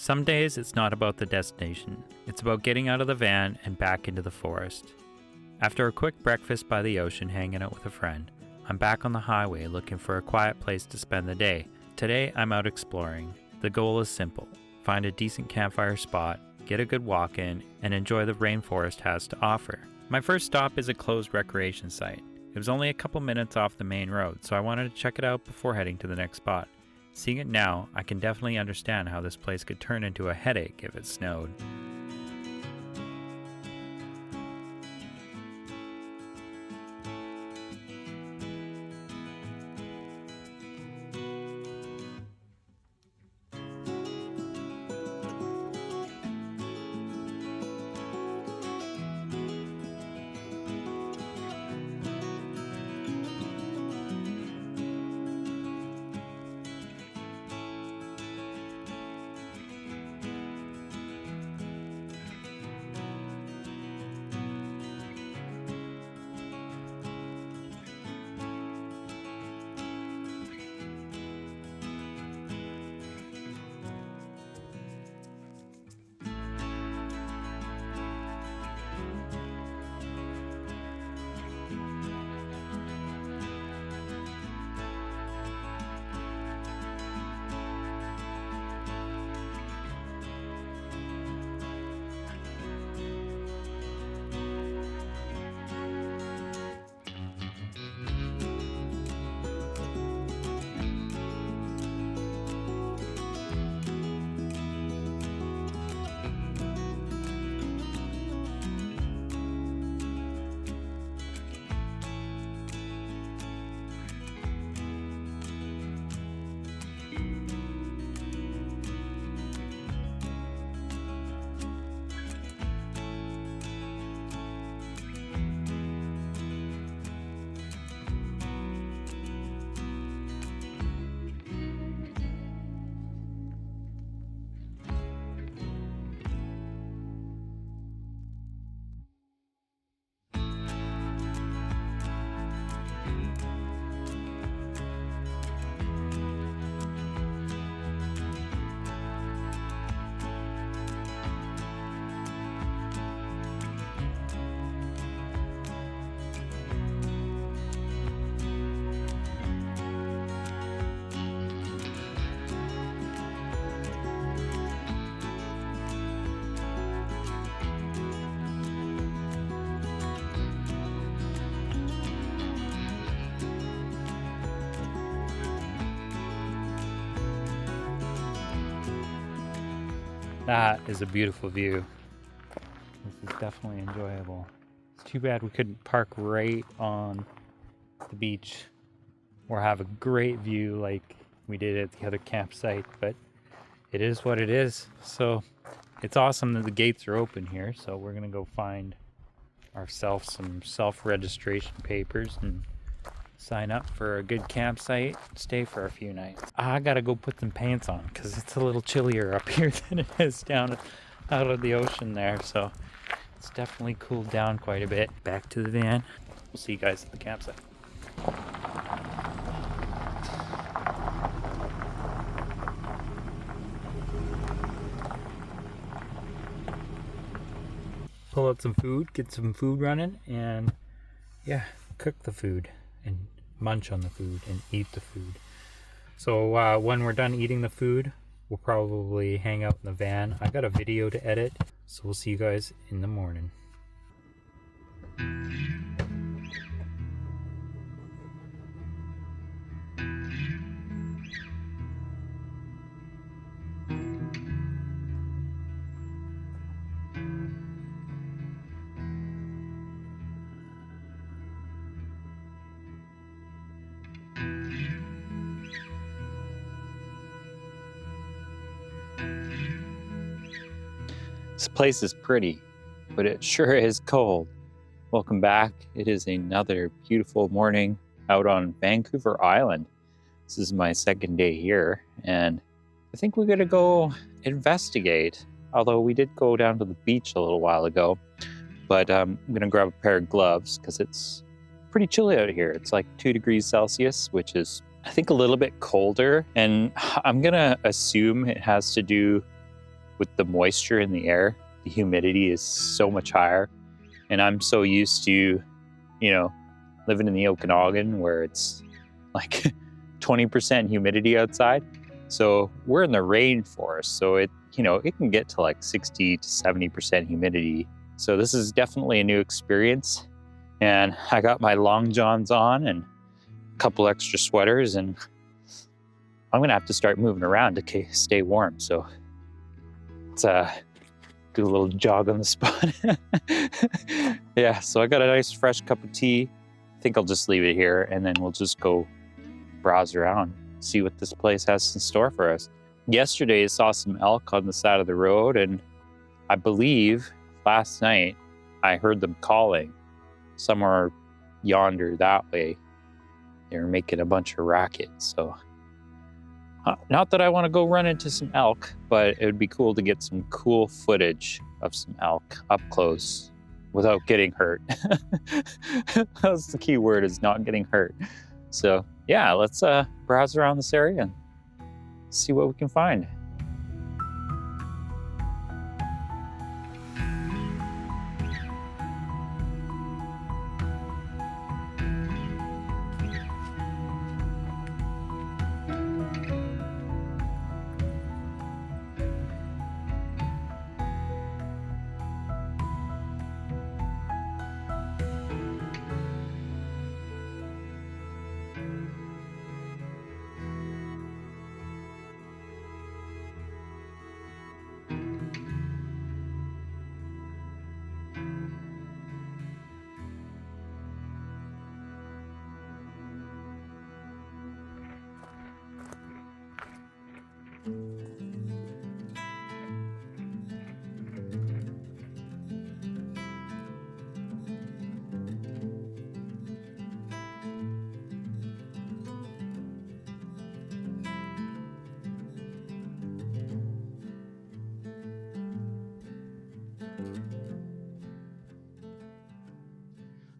Some days it's not about the destination, it's about getting out of the van and back into the forest. After a quick breakfast by the ocean hanging out with a friend, I'm back on the highway looking for a quiet place to spend the day. Today I'm out exploring. The goal is simple: find a decent campfire spot, get a good walk in, and enjoy the rainforest has to offer. My first stop is a closed recreation site. It was only a couple minutes off the main road, so I wanted to check it out before heading to the next spot. Seeing it now, I can definitely understand how this place could turn into a headache if it snowed. That is a beautiful view. This is definitely enjoyable. It's too bad we couldn't park right on the beach or have a great view like we did at the other campsite, but it is what it is. So it's awesome that the gates are open here, so we're gonna go find ourselves some self-registration papers and sign up for a good campsite, stay for a few nights. I gotta go put some pants on because it's a little chillier up here than it is down out of the ocean there, so it's definitely cooled down quite a bit. Back to the van. We'll see you guys at the campsite. Pull out some food, get some food running, and yeah, cook the food and munch on the food and eat the food. So when we're done eating the food, we'll probably hang out in the van. I got a video to edit, so we'll see you guys in the morning. This place is pretty, but it sure is cold. Welcome back. It is another beautiful morning out on Vancouver Island. This is my second day here, and I think we're gonna go investigate. Although we did go down to the beach a little while ago, but I'm gonna grab a pair of gloves because it's pretty chilly out here. It's like 2 degrees Celsius, which is, I think, a little bit colder. And I'm gonna assume it has to do with the moisture in the air, the humidity is so much higher. And I'm so used to, living in the Okanagan where it's like 20% humidity outside. So we're in the rainforest, so it can get to like 60 to 70% humidity. So this is definitely a new experience. And I got my long johns on and a couple extra sweaters, and I'm gonna have to start moving around to stay warm. So let's do a little jog on the spot. Yeah, so I got a nice fresh cup of tea. I think I'll just leave it here, and then we'll just go browse around, see what this place has in store for us. Yesterday, I saw some elk on the side of the road, and I believe last night I heard them calling somewhere yonder that way. They were making a bunch of racket. So not that I want to go run into some elk, but it would be cool to get some cool footage of some elk up close without getting hurt. That's the key word, is not getting hurt. So yeah, let's browse around this area and see what we can find.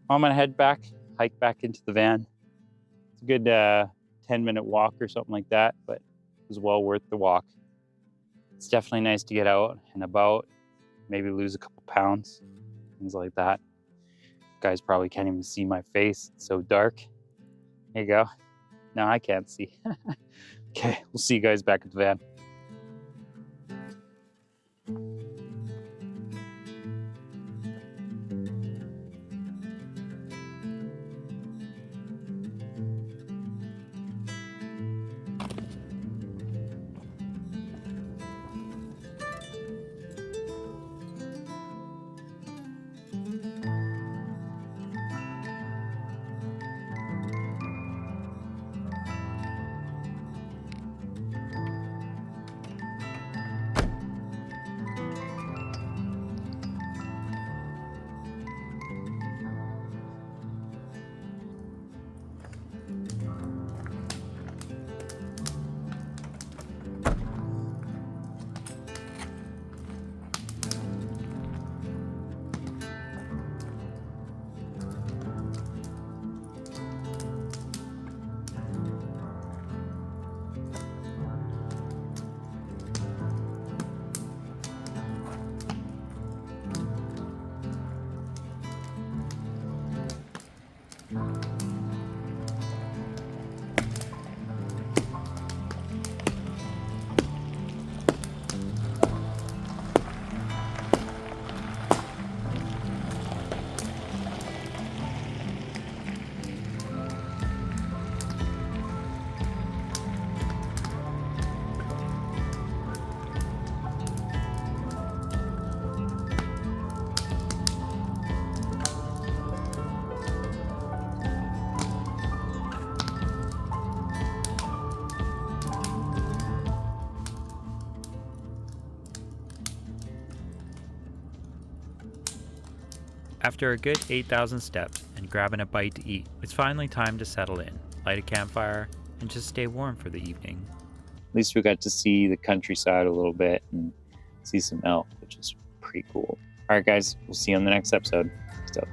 I'm gonna head back, hike back into the van. It's a good 10-minute walk or something like that, but it was well worth the walk. It's definitely nice to get out and about, maybe lose a couple pounds, things like that. You guys probably can't even see my face, it's so dark. There you go. No, I can't see. Okay, we'll see you guys back at the van. After a good 8,000 steps and grabbing a bite to eat, it's finally time to settle in, light a campfire, and just stay warm for the evening. At least we got to see the countryside a little bit and see some elk, which is pretty cool. All right, guys, we'll see you on the next episode. Peace out.